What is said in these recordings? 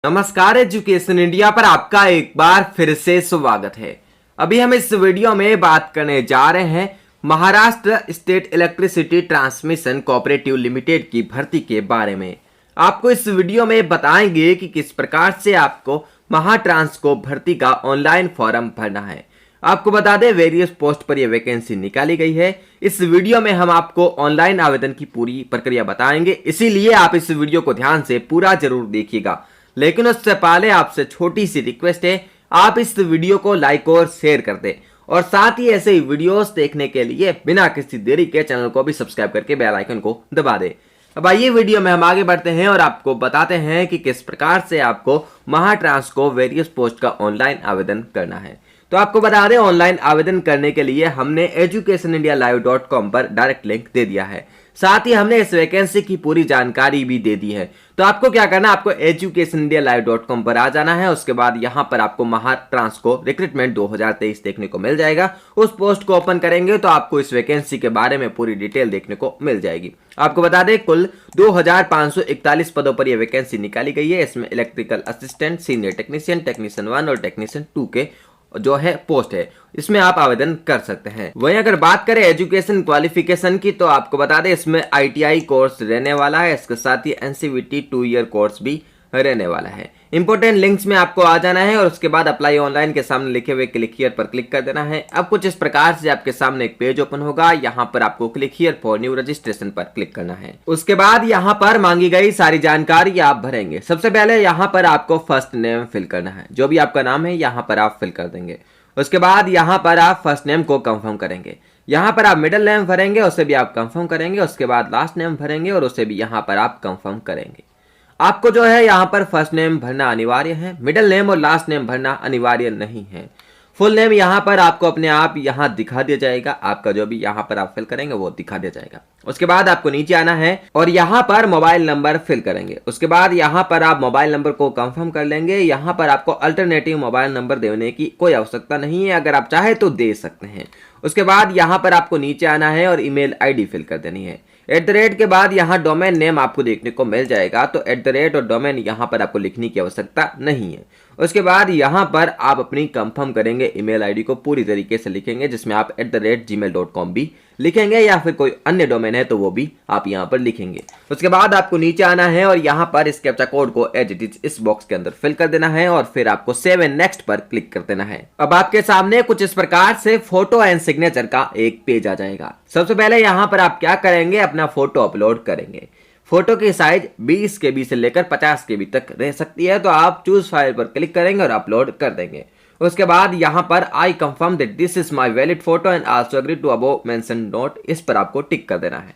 नमस्कार, education India पर आपका एक बार फिर से स्वागत है। अभी हम इस वीडियो में बात करने जा रहे हैं Maharashtra state electricity transmission cooperative limited की भर्ती के बारे में। आपको इस वीडियो में बताएंगे कि किस प्रकार से आपको महाट्रांस को भर्ती का ऑनलाइन फॉर्म भरना है। आपको बता दें, वेरियस पोस्ट पर यह वैकेंसी निकाली गई है। इस वीडियो में हम आपको ऑनलाइन आवेदन की पूरी प्रक्रिया बताएंगे, इसीलिए आप इस वीडियो को ध्यान से पूरा जरूर देखिएगा। लेकिन उससे पहले आपसे छोटी सी रिक्वेस्ट है, आप इस वीडियो को लाइक और शेयर कर दें और साथ ही ऐसे ही वीडियोस देखने के लिए बिना किसी देरी के चैनल को भी सब्सक्राइब करके बेल आइकन को दबा दें। अब आइए वीडियो में हम आगे बढ़ते हैं और आपको बताते हैं कि किस प्रकार से आपको महाट्रांस को वेरियस पोस्ट का ऑनलाइन आवेदन करना है। तो आपको बता दें, ऑनलाइन आवेदन करने के लिए हमने educationindialive.com पर डायरेक्ट लिंक दे दिया है। साथ ही हमने इस वैकेंसी की पूरी जानकारी भी दे दी है। तो आपको क्या करना है, आपको educationindialive.com पर आ जाना है। उसके बाद यहाँ पर आपको महाट्रांस को रिक्रूटमेंट 2023 देखने को मिल जाएगा। उस पोस्ट को ओपन करेंगे तो आपको इस वैकेंसी के बारे में पूरी डिटेल देखने को मिल जाएगी। आपको बता दें, कुल 2541 पदों पर यह वैकेंसी निकाली गई है। इसमें electrical assistant, senior technician, technician 1 और टेक्नीशियन 2 के जो है पोस्ट है, इसमें आप आवेदन कर सकते हैं। वहीं अगर बात करें एजुकेशन क्वालिफिकेशन की, तो आपको बता दें इसमें ITI कोर्स रहने वाला है। इसके साथ ही NCVT 2 ईयर कोर्स भी रहने वाला है। इंपोर्टेंट लिंक्स में आपको आ जाना है और उसके बाद अप्लाई ऑनलाइन के सामने लिखे हुए क्लिक हियर पर क्लिक कर देना है। अब कुछ इस प्रकार से आपके सामने एक पेज ओपन होगा। यहाँ पर आपको click here for new registration पर क्लिक करना है। उसके बाद यहाँ पर मांगी गई सारी जानकारी आप भरेंगे। सबसे पहले यहाँ पर आपको फर्स्ट नेम फिल करना है, जो भी आपका नाम है यहाँ पर आप फिल कर देंगे। उसके बाद यहाँ पर आप फर्स्ट नेम को कंफर्म करेंगे। यहाँ पर आप मिडिल नेम भरेंगे, उसे भी आप कंफर्म करेंगे। उसके बाद लास्ट नेम भरेंगे और उसे भी यहाँ पर आप कंफर्म करेंगे। आपको जो है यहाँ पर फर्स्ट नेम भरना अनिवार्य है, मिडिल नेम और लास्ट नेम भरना अनिवार्य नहीं है। फुल नेम यहाँ पर आपको अपने आप यहाँ दिखा दिया जाएगा। आपका जो भी यहाँ पर आप फिल करेंगे वो दिखा दिया जाएगा। उसके बाद आपको नीचे आना है और यहाँ पर मोबाइल नंबर फिल करेंगे। उसके बाद यहाँ पर आप मोबाइल नंबर को कंफर्म कर लेंगे। यहाँ पर आपको अल्टरनेटिव मोबाइल नंबर देने की कोई आवश्यकता नहीं है, अगर आप चाहे तो दे सकते हैं। उसके बाद यहाँ पर आपको नीचे आना है और ईमेल ID फिल कर देनी है। @ के बाद यहाँ डोमेन नेम आपको देखने को मिल जाएगा, तो @ और डोमेन यहाँ पर आपको लिखने की आवश्यकता नहीं है। उसके बाद यहाँ पर आप अपनी कंफर्म करेंगे ईमेल ID को पूरी तरीके से लिखेंगे, जिसमें आप @gmail.com भी लिखेंगे या फिर कोई अन्य डोमेन है तो वो भी आप यहाँ पर लिखेंगे। उसके बाद आपको नीचे आना है और यहाँ पर इस कैप्चा कोड को एज इट इज इस बॉक्स के अंदर फिल कर देना है और फिर आपको सेव एंड नेक्स्ट पर क्लिक कर देना है। अब आपके सामने कुछ इस प्रकार से फोटो एंड सिग्नेचर का एक पेज आ जाएगा। सबसे पहले यहाँ पर आप क्या करेंगे, अपना फोटो अपलोड करेंगे। फोटो की साइज 20 KB से लेकर 50 KB तक रह सकती है। तो आप चूज फाइल पर क्लिक करेंगे और अपलोड कर देंगे। उसके बाद यहाँ पर I confirm that this is my valid photo and also agree to above mentioned note, इस पर आपको टिक कर देना है।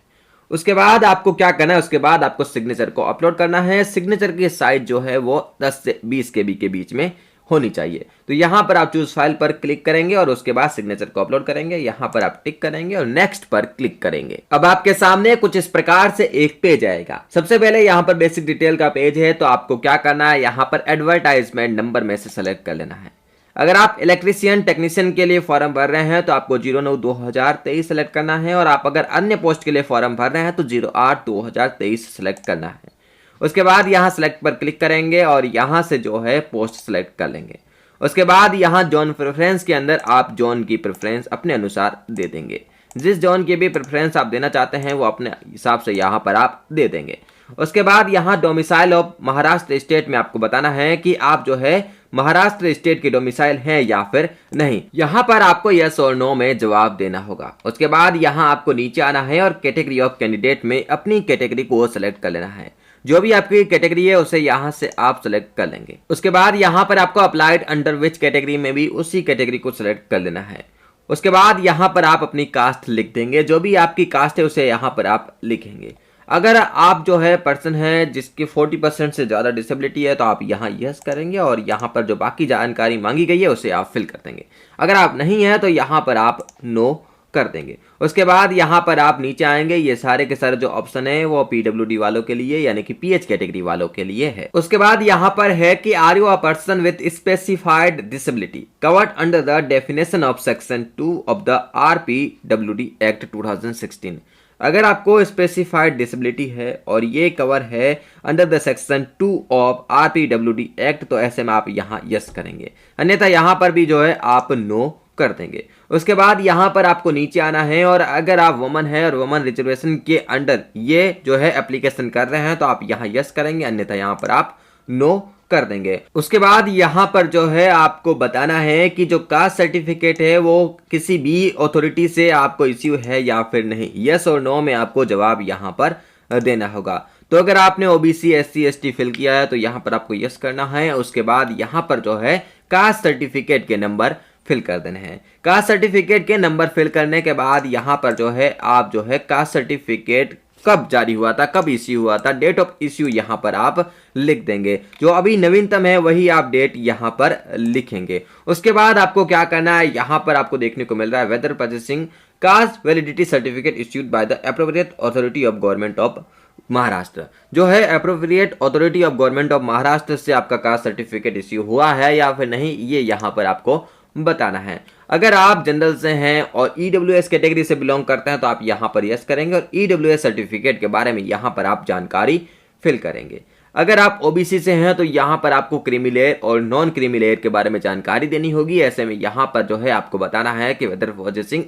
उसके बाद आपको क्या करना है, उसके बाद आपको सिग्नेचर को अपलोड करना है। सिग्नेचर की साइज जो है वो 10 से 20 KB के बीच में होनी चाहिए। तो यहाँ पर आप चूज फाइल पर क्लिक करेंगे और उसके बाद सिग्नेचर को अपलोड करेंगे। यहाँ पर आप टिक करेंगे और नेक्स्ट पर क्लिक करेंगे। अब आपके सामने कुछ इस प्रकार से एक पेज आएगा। सबसे पहले यहाँ पर बेसिक डिटेल का पेज है, तो आपको क्या करना है, यहाँ पर एडवर्टाइजमेंट नंबर में से सेलेक्ट कर लेना है। अगर आप इलेक्ट्रीशियन टेक्नीशियन के लिए फॉर्म भर रहे हैं तो आपको 09/2023 सेलेक्ट करना है और आप अगर अन्य पोस्ट के लिए फॉर्म भर रहे हैं तो 08/2023 सेलेक्ट करना है। उसके बाद यहाँ सेलेक्ट पर क्लिक करेंगे और यहाँ से जो है पोस्ट सेलेक्ट कर लेंगे। उसके बाद यहाँ जोन प्रेफरेंस के अंदर आप जोन की प्रेफरेंस अपने अनुसार दे देंगे। जिस जोन की भी प्रेफरेंस आप देना चाहते हैं वो अपने हिसाब से यहाँ पर आप दे देंगे। उसके बाद यहाँ डोमिसाइल ऑफ महाराष्ट्र स्टेट में आपको बताना है कि आप जो है महाराष्ट्र स्टेट के डोमिसाइल हैं या फिर नहीं। यहाँ पर आपको यस और नो में जवाब देना होगा। उसके बाद यहाँ आपको नीचे आना है और कैटेगरी ऑफ कैंडिडेट में अपनी कैटेगरी को सेलेक्ट कर लेना है। जो भी आपकी कैटेगरी है उसे यहाँ से आप सेलेक्ट कर लेंगे। उसके बाद यहाँ पर आपको अप्लाइड अंडर विच कैटेगरी में भी उसी कैटेगरी को सेलेक्ट कर लेना है। उसके बाद यहाँ पर आप अपनी कास्ट लिख देंगे। जो भी आपकी कास्ट है उसे यहाँ पर आप लिखेंगे। अगर आप जो है पर्सन है जिसकी 40% से ज़्यादा डिसेबिलिटी है तो आप यहाँ यस करेंगे और यहाँ पर जो बाकी जानकारी मांगी गई है उसे आप फिल कर देंगे। अगर आप नहीं है तो यहाँ पर आप नो कर देंगे। उसके बाद यहाँ पर आप नीचे आएंगे। ये सारे के सारे जो ऑप्शन है वो PWD वालों के लिए यानी कि PH कैटेगरी वालों के लिए है। उसके बाद यहाँ पर है कि are you a person with specified disability covered under the definition of section 2 of the RPWD act 2016। अगर आपको स्पेसिफाइड डिसेबिलिटी है और ये कवर है under the section 2 of RPWD act, तो ऐसे में आप यहाँ यस करेंगे, अन्यथा यहाँ पर भी जो है आप नो कर देंगे। उसके बाद यहाँ पर आपको नीचे आना है और अगर आप वुमन है और वुमन रिजर्वेशन के अंडर ये जो है एप्लीकेशन कर रहे हैं तो आप यहाँ यस करेंगे, अन्यथा यहाँ पर आप नो कर देंगे। उसके बाद यहाँ पर जो है आपको बताना है कि जो कास्ट सर्टिफिकेट है वो किसी भी अथॉरिटी से आपको इश्यू है या फिर नहीं, यस और नो में आपको जवाब यहाँ पर देना होगा। तो अगर आपने OBC SC ST फिल किया है तो यहाँ पर आपको यस करना है। उसके बाद यहाँ पर जो है कास्ट सर्टिफिकेट के नंबर फिल कर देने हैं। कास्ट सर्टिफिकेट के नंबर फिल करने के बाद यहाँ पर जो है आप जो है कास्ट सर्टिफिकेट कब जारी हुआ था, कब इश्यू हुआ था, डेट ऑफ इश्यू यहाँ पर आप लिख देंगे। जो अभी नवीनतम है वही आप डेट यहाँ पर लिखेंगे। उसके बाद आपको क्या करना है, यहाँ पर आपको देखने को मिल रहा है whether purchasing caste validity certificate issued by the appropriate authority of government of Maharashtra. जो है appropriate authority of government of Maharashtra से आपका कास्ट सर्टिफिकेट इश्यू हुआ है या फिर नहीं, ये यहाँ पर आपको बताना है। अगर आप जनरल से हैं और EWS कैटेगरी से बिलोंग करते हैं तो आप यहाँ पर यस करेंगे और EWS सर्टिफिकेट के बारे में यहाँ पर आप जानकारी फिल करेंगे। अगर आप OBC से हैं तो यहाँ पर आपको क्रीमी लेयर और नॉन क्रीमी लेयर के बारे में जानकारी देनी होगी। ऐसे में यहाँ पर जो है आपको बताना है कि वेदर परचेसिंग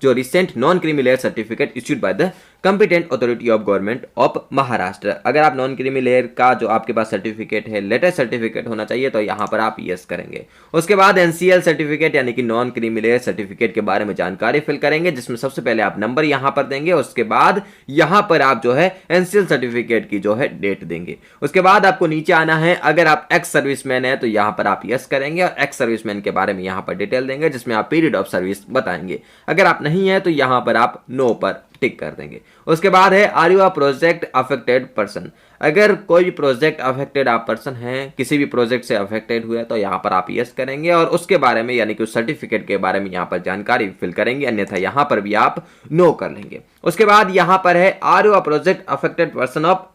जो recent non creamy layer certificate issued by the competent authority of government of Maharashtra. अगर आप नॉन क्रीमी लेयर का जो आपके पास सर्टिफिकेट है, लेटेस्ट सर्टिफिकेट होना चाहिए, तो यहाँ पर आप यस करेंगे। उसके बाद NCL सर्टिफिकेट यानी कि नॉन क्रीमी लेयर सर्टिफिकेट के बारे में जानकारी फिल करेंगे, जिसमें सबसे पहले आप नंबर यहाँ पर देंगे। उसके बाद यहाँ पर आप जो है NCL सर्टिफिकेट की जो है डेट देंगे। उसके बाद आपको नीचे आना है। अगर आप एक्स सर्विसमैन है तो यहाँ पर आप यस करेंगे और एक्स सर्विसमैन के बारे में यहाँ पर डिटेल देंगे, जिसमें आप पीरियड ऑफ सर्विस बताएंगे। अगर आप नहीं है तो यहाँ पर आप नो पर टिक कर देंगे। उसके बाद है are you a project affected person. अगर कोई प्रोजेक्ट अफेक्टेड आप पर्सन हैं, किसी भी प्रोजेक्ट से अफेक्टेड हुए तो यहाँ पर आप यस करेंगे और उसके बारे में यानी कि उस सर्टिफिकेट के बारे में यहाँ पर जानकारी फिल करेंगे, अन्यथा यहाँ पर भी आप नो कर लेंगे। उसके बाद यहाँ पर है are you a project affected person of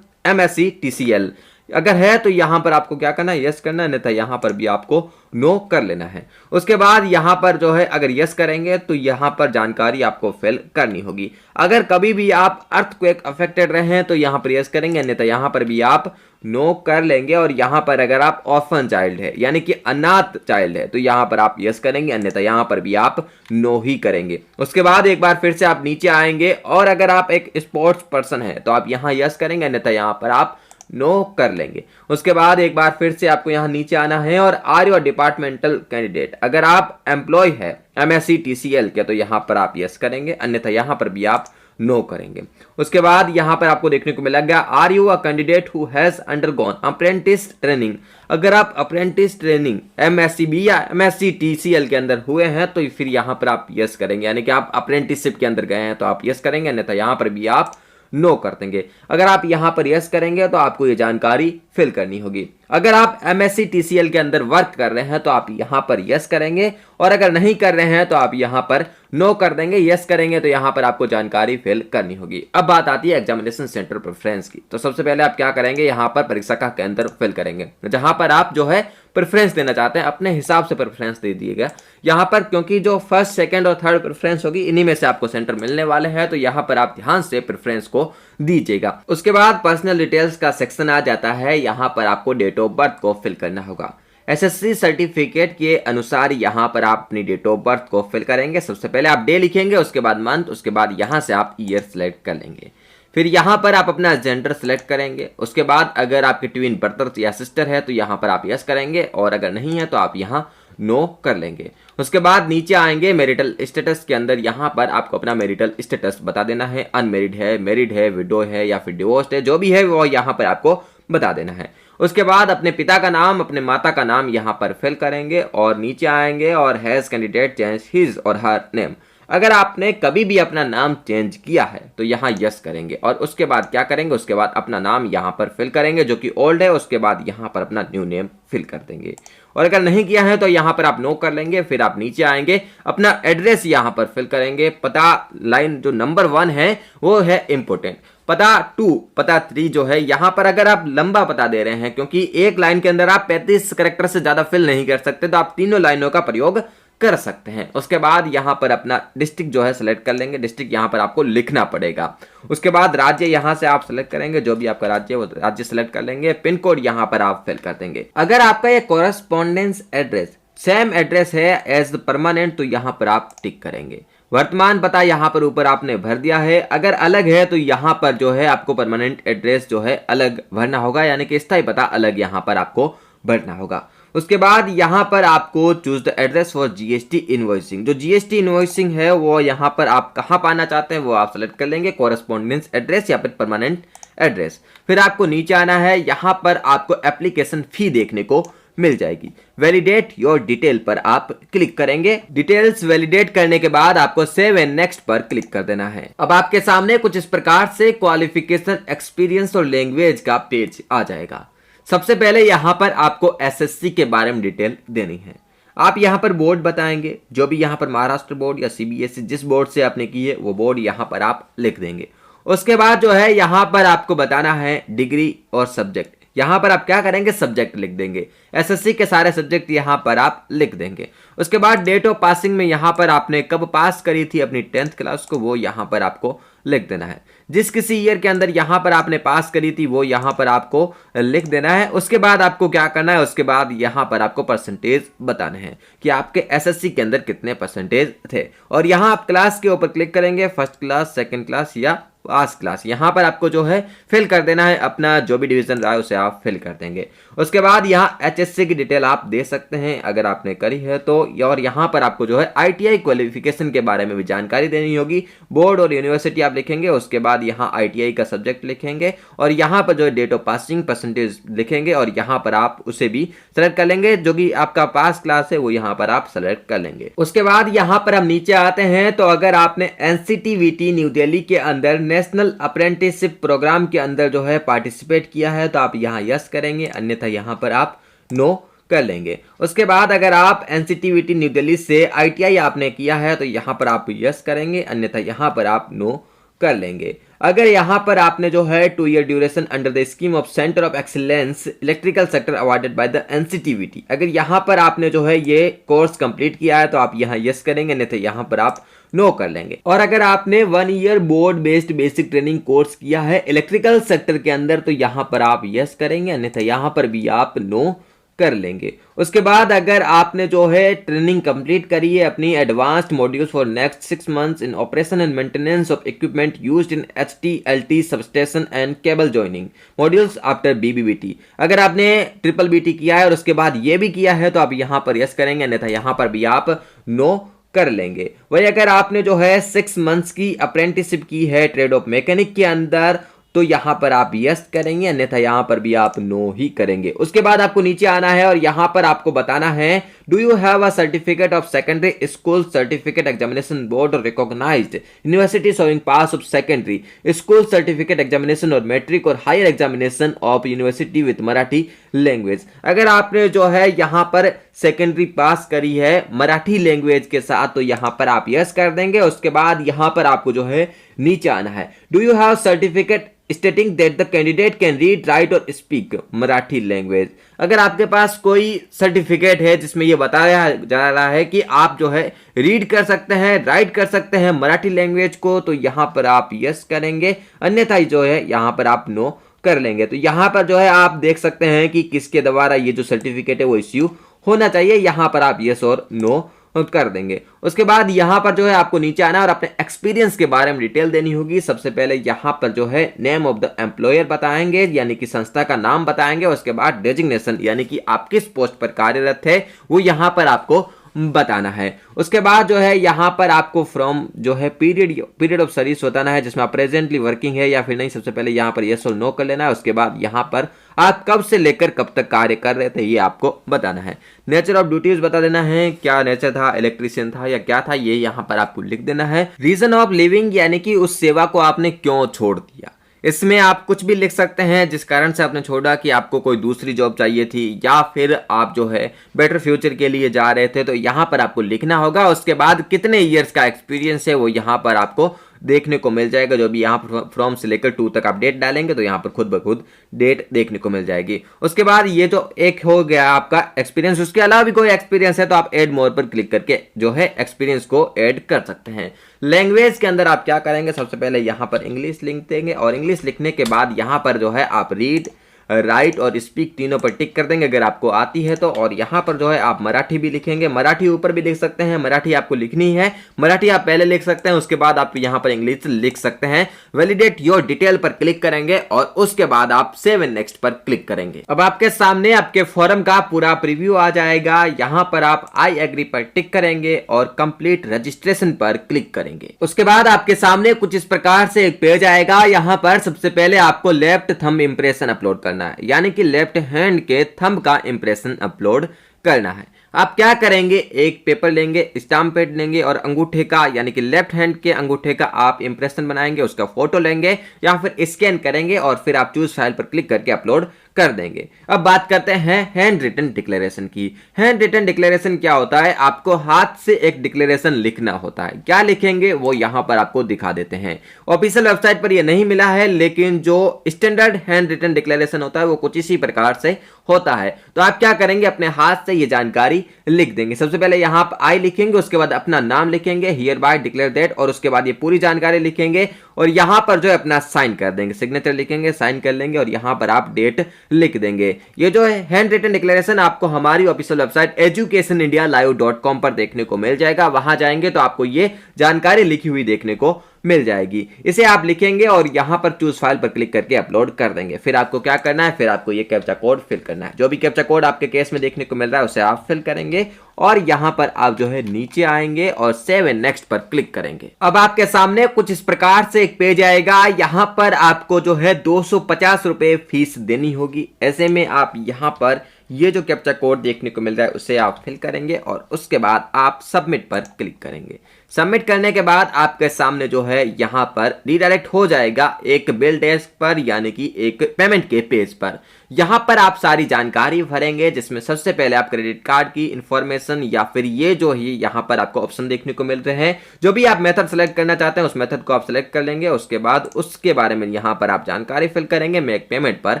MSc TCL। अगर है तो यहां पर आपको क्या करना है, यस करना है, अन्यथा यहां पर भी आपको नो कर लेना है। उसके बाद यहां पर जो है अगर यस करेंगे तो यहां पर जानकारी आपको फिल करनी होगी। अगर कभी भी आप अर्थक्वेक अफेक्टेड रहे हैं तो यहां पर यस करेंगे, अन्यथा यहां पर भी आप नो कर लेंगे। और यहां पर अगर आप ऑर्फन चाइल्ड है यानी कि अनाथ चाइल्ड है तो यहां पर आप यस करेंगे, अन्यथा यहां पर भी आप नो ही करेंगे। उसके बाद एक बार फिर से आप नीचे आएंगे और अगर आप एक स्पोर्ट्स पर्सन है तो आप यहां यस करेंगे, अन्यथा यहां पर आप नो कर लेंगे। उसके बाद एक बार फिर से आपको यहां नीचे आना है और आर यू डिपार्टमेंटल कैंडिडेट। अगर आप एम्प्लॉय है MSc TCL के तो यहां पर आप यस करेंगे, अन्यथा यहां पर भी आप नो करेंगे। उसके बाद यहां पर आपको देखने को मिलेगा are you a candidate who has undergone apprentice training. अगर आप अप्रेंटिस ट्रेनिंग MSc या MSc TCL के अंदर हुए हैं तो फिर यहां पर आप यस करेंगे, यानी कि आप अप्रेंटिसशिप के अंदर गए हैं तो आप यस करेंगे, अन्यथा यहां पर भी आप नो कर देंगे। अगर आप यहां पर यस करेंगे तो आपको ये जानकारी फिल करनी होगी। अगर आप MSc TCL के अंदर वर्क कर रहे हैं तो आप यहां पर यस करेंगे और अगर नहीं कर रहे हैं तो आप यहां पर नो कर देंगे। यस करेंगे तो यहां पर आपको जानकारी फिल करनी होगी। अब बात आती है एग्जामिनेशन सेंटर प्रेफरेंस की। तो सबसे पहले आप क्या करेंगे, यहां पर परीक्षा का केंद्र फिल करेंगे। जहां पर आप जो है प्रेफरेंस देना चाहते हैं अपने हिसाब से प्रेफरेंस दे दिएगा यहां पर, क्योंकि जो फर्स्ट, सेकंड और थर्ड प्रेफरेंस होगी इन्हीं में से आपको सेंटर मिलने वाले हैं, तो यहां पर आप ध्यान से प्रेफरेंस को दीजिएगा। उसके बाद पर्सनल डिटेल्स का सेक्शन आ जाता है। यहां पर आपको डेट ऑफ बर्थ को फिल करना होगा। SSC सर्टिफिकेट के अनुसार यहां पर आप अपनी डेट ऑफ बर्थ को फिल करेंगे। सबसे पहले आप डे लिखेंगे, उसके बाद मंथ, उसके बाद यहां से आप ईयर सेलेक्ट कर लेंगे। फिर यहां पर आप अपना जेंडर सेलेक्ट करेंगे। उसके बाद अगर आपके ट्विन ब्रदर या सिस्टर है तो यहां पर आप यस करेंगे और अगर नहीं है तो आप यहां नो कर लेंगे। उसके बाद नीचे आएंगे मैरिटल स्टेटस के अंदर, यहां पर आपको अपना मैरिटल स्टेटस बता देना है। अनमेरिड है, मैरिड है, विडो है या फिर डिवोर्स्ड है, जो भी है वो यहां पर आपको बता देना है। उसके बाद अपने पिता का नाम, अपने माता का नाम यहां पर फिल करेंगे और नीचे आएंगे और हैज कैंडिडेट चेंज हिज और हर नेम। अगर आपने कभी भी अपना नाम चेंज किया है तो यहाँ यस करेंगे और उसके बाद क्या करेंगे, उसके बाद अपना नाम यहाँ पर फिल करेंगे जो कि ओल्ड है, उसके बाद यहाँ पर अपना न्यू नेम फिल कर देंगे। और अगर नहीं किया है तो यहाँ पर आप नो कर लेंगे। फिर आप नीचे आएंगे, अपना एड्रेस यहाँ पर फिल करेंगे। पता लाइन जो नंबर 1 है वो है इंपोर्टेंट। पता 2, पता 3 जो है यहाँ पर अगर आप लंबा पता दे रहे हैं, क्योंकि एक लाइन के अंदर आप 35 कैरेक्टर से ज्यादा फिल नहीं कर सकते, तो आप तीनों लाइनों का प्रयोग कर सकते हैं। उसके बाद यहाँ पर अपना डिस्ट्रिक्ट जो है सेलेक्ट कर लेंगे, डिस्ट्रिक्ट यहाँ पर आपको लिखना पड़ेगा। उसके बाद राज्य यहाँ से आप सेलेक्ट करेंगे, जो भी आपका राज्य है वो राज्य सेलेक्ट कर लेंगे। पिन कोड यहाँ पर आप फिल कर देंगे। अगर आपका ये कॉरेस्पॉन्डेंस एड्रेस सेम एड्रेस है एज परमानेंट तो यहाँ पर आप टिक करेंगे। वर्तमान पता यहाँ पर ऊपर आपने भर दिया है। अगर अलग है तो यहाँ पर जो है आपको परमानेंट एड्रेस जो है अलग भरना होगा, यानी कि स्थायी पता अलग यहाँ पर आपको भरना होगा। उसके बाद यहाँ पर आपको choose the address for GST invoicing. जो जीएसटी इनवॉइसिंग है वो यहाँ पर आप कहाँ पाना चाहते हैं वो आप सेलेक्ट कर लेंगे, कॉरेस्पॉन्डेंस एड्रेस या फिर परमानेंट एड्रेस। फिर आपको नीचे आना है, यहाँ पर आपको एप्लीकेशन फी देखने को मिल जाएगी। वैलिडेट योर डिटेल पर आप क्लिक करेंगे। डिटेल्स वैलिडेट करने के बाद आपको सेव एंड नेक्स्ट पर क्लिक कर देना है। अब आपके सामने कुछ इस प्रकार से क्वालिफिकेशन, एक्सपीरियंस और लैंग्वेज का पेज आ जाएगा। सबसे पहले यहाँ पर आपको एसएससी के बारे में डिटेल देनी है। आप यहाँ पर बोर्ड बताएंगे, जो भी यहाँ पर महाराष्ट्र बोर्ड या सीबीएसई जिस बोर्ड से आपने की है वो बोर्ड यहाँ पर आप लिख देंगे। उसके बाद जो है यहाँ पर आपको बताना है डिग्री और सब्जेक्ट। यहाँ पर आप क्या करेंगे, सब्जेक्ट लिख देंगे। एसएससी के सारे सब्जेक्ट यहाँ पर आप लिख देंगे। उसके बाद डेट ऑफ पासिंग में यहाँ पर आपने कब पास करी थी अपनी 10th क्लास को वो यहाँ पर आपको लिख देना है। जिस किसी ईयर के अंदर यहाँ पर आपने पास करी थी वो यहाँ पर आपको लिख देना है। उसके बाद आपको क्या करना है, उसके बाद यहाँ पर आपको परसेंटेज बताने हैं कि आपके एसएससी के अंदर कितने परसेंटेज थे। और यहाँ आप क्लास के ऊपर क्लिक करेंगे, फर्स्ट क्लास, सेकंड क्लास या पास क्लास। यहाँ पर आपको जो है फिल कर देना है, अपना जो भी डिवीजन रहा है उसे आप फिल कर देंगे। उसके बाद यहाँ एचएससी की डिटेल आप दे सकते हैं अगर आपने करी है तो। और यहाँ पर आपको जो है आईटीआई क्वालिफिकेशन के बारे में भी जानकारी देनी होगी। बोर्ड और यूनिवर्सिटी आप लिखेंगे। उसके बाद यहाँ आईटीआई का सब्जेक्ट लिखेंगे और यहाँ पर जो है डेट ऑफ पासिंग परसेंटेज लिखेंगे और यहाँ पर आप उसे भी सेलेक्ट कर लेंगे। जो कि आपका पास क्लास है वो यहाँ पर आप सेलेक्ट कर लेंगे। उसके बाद यहाँ पर हम नीचे आते हैं तो अगर आपने एनसीटीवीटी न्यू दिल्ली के अंदर नेशनल अप्रेंटिसशिप प्रोग्राम के अंदर जो है पार्टिसिपेट किया है तो आप यहाँ यस करेंगे, अन्यथा यहाँ पर आप नो कर लेंगे। उसके बाद अगर आप एनसीटीवीटी न्यू दिल्ली से आईटीआई आपने किया है तो यहाँ पर आप यस करेंगे, अन्यथा यहाँ पर आप नो कर लेंगे। अगर यहाँ पर आपने जो है 2 year duration under the scheme of centre of excellence electrical sector awarded by the NCTVT, अगर यहाँ पर आपने जो है ये कोर्स कंप्लीट किया है तो आप यहाँ यस करेंगे, नहीं तो यहाँ पर आप नो कर लेंगे। और अगर आपने 1 year board based basic training course किया है इलेक्ट्रिकल सेक्टर के अंदर तो यहाँ पर आप यस करेंगे, अन्यथा यहाँ पर भी आप नो कर लेंगे। उसके बाद अगर आपने जो है ट्रेनिंग कंप्लीट करी है अपनी advanced modules for next 6 months in operation and maintenance of equipment used in HT/LT substation and cable joining modules after BBBT, अगर आपने ट्रिपल BT किया है और उसके बाद ये भी किया है तो आप यहाँ पर यस करेंगे, अन्यथा यहाँ पर भी आप नो कर लेंगे। वही अगर आपने जो है 6 मंथ्स की अप्रेंटिसशिप की है ट्रेड ऑफ मैकेनिक के अंदर तो यहाँ पर आप यस करेंगे, अन्यथा यहाँ पर भी आप नो ही करेंगे। उसके बाद आपको नीचे आना है और यहाँ पर आपको बताना है do you have a certificate of secondary school certificate examination board और recognised university showing pass of secondary school certificate examination और मैट्रिक और higher examination of university with Marathi language. अगर आपने जो है यहाँ पर सेकेंडरी पास करी है मराठी लैंग्वेज के साथ तो यहाँ पर आप यस कर देंगे। उसके बाद यहाँ पर आपको जो है नीचे आना है do you have certificate stating that the candidate can read, right और स्पीक मराठी लैंग्वेज। अगर आपके पास कोई सर्टिफिकेट है जिसमें यह बताया जा रहा है कि आप जो है रीड कर सकते हैं, राइट कर सकते हैं मराठी लैंग्वेज को तो यहाँ पर आप यस करेंगे, अन्यथा जो है यहाँ पर आप नो कर लेंगे। तो यहाँ पर जो है आप देख सकते हैं कि किसके द्वारा ये जो सर्टिफिकेट है वो इश्यू होना चाहिए, यहाँ पर आप यस और नो कर देंगे। उसके बाद यहाँ पर जो है आपको नीचे आना और अपने एक्सपीरियंस के बारे में डिटेल देनी होगी। सबसे पहले यहाँ पर जो है नेम ऑफ द एम्प्लॉयर बताएंगे, यानी कि संस्था का नाम बताएंगे। उसके बाद डेजिग्नेशन यानी कि आप किस पोस्ट पर कार्यरत है वो यहाँ पर आपको बताना है। उसके बाद जो है यहाँ पर आपको फ्रॉम जो है पीरियड ऑफ सर्विस बताना है जिसमें आप प्रेजेंटली वर्किंग है या फिर नहीं। सबसे पहले यहाँ पर यस और नो कर लेना है। उसके बाद यहाँ पर आप कब से लेकर कब तक कार्य कर रहे थे ये आपको बताना है। नेचर ऑफ ड्यूटीज बता देना है, क्या नेचर था, इलेक्ट्रिशियन था या क्या था, ये यहाँ पर आपको लिख देना है। रीजन ऑफ लिविंग यानी कि उस सेवा को आपने क्यों छोड़ दिया, इसमें आप कुछ भी लिख सकते हैं जिस कारण से आपने छोड़ा, कि आपको कोई दूसरी जॉब चाहिए थी या फिर आप जो है बेटर फ्यूचर के लिए जा रहे थे, तो यहाँ पर आपको लिखना होगा। उसके बाद कितने ईयर्स का एक्सपीरियंस है वो यहाँ पर आपको देखने को मिल जाएगा। जो भी यहाँ पर फ्रॉम से लेकर टू तक आप डेट डालेंगे तो यहाँ पर खुद ब खुद डेट देखने को मिल जाएगी। उसके बाद ये तो एक हो गया आपका एक्सपीरियंस। उसके अलावा भी कोई एक्सपीरियंस है तो आप ऐड मोर पर क्लिक करके जो है एक्सपीरियंस को ऐड कर सकते हैं। लैंग्वेज के अंदर आप क्या करेंगे, सबसे पहले यहाँ पर इंग्लिश लिख देंगे और इंग्लिश लिखने के बाद यहाँ पर जो है आप रीड, राइट और स्पीक तीनों पर टिक कर देंगे अगर आपको आती है तो। और यहाँ पर जो है आप मराठी भी लिखेंगे, मराठी ऊपर भी लिख सकते हैं, मराठी आपको लिखनी है, मराठी आप पहले लिख सकते हैं, उसके बाद आप यहाँ पर इंग्लिश लिख सकते हैं। वैलिडेट योर डिटेल पर क्लिक करेंगे और उसके बाद आप सेव एंड नेक्स्ट पर क्लिक करेंगे। अब आपके सामने आपके फॉर्म का पूरा प्रीव्यू आ जाएगा। यहाँ पर आप आई एग्री पर टिक करेंगे और कंप्लीट रजिस्ट्रेशन पर क्लिक करेंगे। उसके बाद आपके सामने कुछ इस प्रकार से एक पेज आएगा। यहाँ पर सबसे पहले आपको लेफ्ट थंब इंप्रेशन अपलोड करना है, यानी कि लेफ्ट हैंड के थंब का इंप्रेशन अपलोड करना है। आप क्या करेंगे, एक पेपर लेंगे, स्टाम्प पैड लेंगे और अंगूठे का यानी कि लेफ्ट हैंड के अंगूठे का आप इंप्रेशन बनाएंगे, उसका फोटो लेंगे या फिर स्कैन करेंगे और फिर आप चूज फाइल पर क्लिक करके अपलोड कर देंगे। अब बात करते हैं हैंड रिटन डिक्लेरेशन की। हैंड रिटन डिक्लेरेशन क्या होता है, आपको हाथ से एक डिक्लेरेशन लिखना होता है। क्या लिखेंगे वो यहां पर आपको दिखा देते हैं। ऑफिशियल वेबसाइट पर ये नहीं मिला है, लेकिन जो स्टैंडर्ड हैंड रिटन डिक्लेरेशन होता है वो कुछ इसी प्रकार से होता है। तो आप क्या करेंगे, अपने हाथ से ये जानकारी लिख देंगे। सबसे पहले यहां पर आई लिखेंगे, उसके बाद अपना नाम लिखेंगे, हियर बाय डिक्लेयर दैट, और उसके बाद ये पूरी जानकारी लिखेंगे और यहां पर जो है अपना साइन कर देंगे, सिग्नेचर लिखेंगे, साइन कर लेंगे और यहां पर आप डेट लिख देंगे। ये जो है हैंड रिटन डिक्लेरेशन आपको हमारी ऑफिशियल वेबसाइट educationindialive.com पर देखने को मिल जाएगा। वहां जाएंगे तो आपको ये जानकारी लिखी हुई देखने को मिल जाएगी। इसे आप लिखेंगे और यहां पर चूज फाइल पर क्लिक करके अपलोड कर देंगे। फिर आपको क्या करना है, फिर आपको ये कैप्चा कोड फिल करना है। जो भी कैप्चा कोड आपके केस में देखने को मिल रहा है उसे आप फिल करेंगे और यहां पर आप जो है नीचे आएंगे और सेव एंड नेक्स्ट पर क्लिक करेंगे। अब आपके सामने कुछ इस प्रकार से एक पेज आएगा। यहां पर आपको जो है 250 रुपए फीस देनी होगी। ऐसे में आप यहां पर ये जो कैप्चा कोड देखने को मिल रहा है उसे आप फिल करेंगे और उसके बाद आप सबमिट पर क्लिक करेंगे। सबमिट करने के बाद आपके सामने जो है यहां पर रीडायरेक्ट हो जाएगा एक बिल डेस्क पर, यानी कि एक पेमेंट के पेज पर। यहां पर आप सारी जानकारी भरेंगे, जिसमें सबसे पहले आप क्रेडिट कार्ड की इंफॉर्मेशन या फिर ये जो ही यहां पर आपको ऑप्शन देखने को मिल रहे हैं, जो भी आप मेथड सेलेक्ट करना चाहते हैं उस मेथड को आप सेलेक्ट कर लेंगे। उसके बाद उसके बारे में यहां पर आप जानकारी फिल करेंगे, मेक पेमेंट पर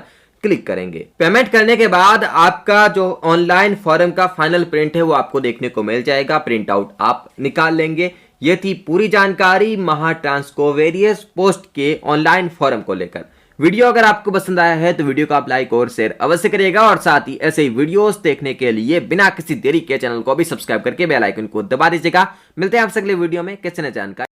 क्लिक करेंगे। पेमेंट करने के बाद आपका जो ऑनलाइन फॉर्म का फाइनल प्रिंट है वो आपको देखने को मिल जाएगा। प्रिंट आउट आप निकाल लेंगे। ये थी पूरी जानकारी महाट्रांसको वेरियस पोस्ट के ऑनलाइन फॉर्म को लेकर। वीडियो अगर आपको पसंद आया है तो वीडियो को आप लाइक और शेयर अवश्य करिएगा और साथ ही ऐसे ही वीडियोस देखने के लिए बिना किसी देरी के चैनल को भी सब्सक्राइब करके बेल आइकन को दबा दीजिएगा। मिलते हैं आपसे अगले वीडियो में किसी नई जानकारी।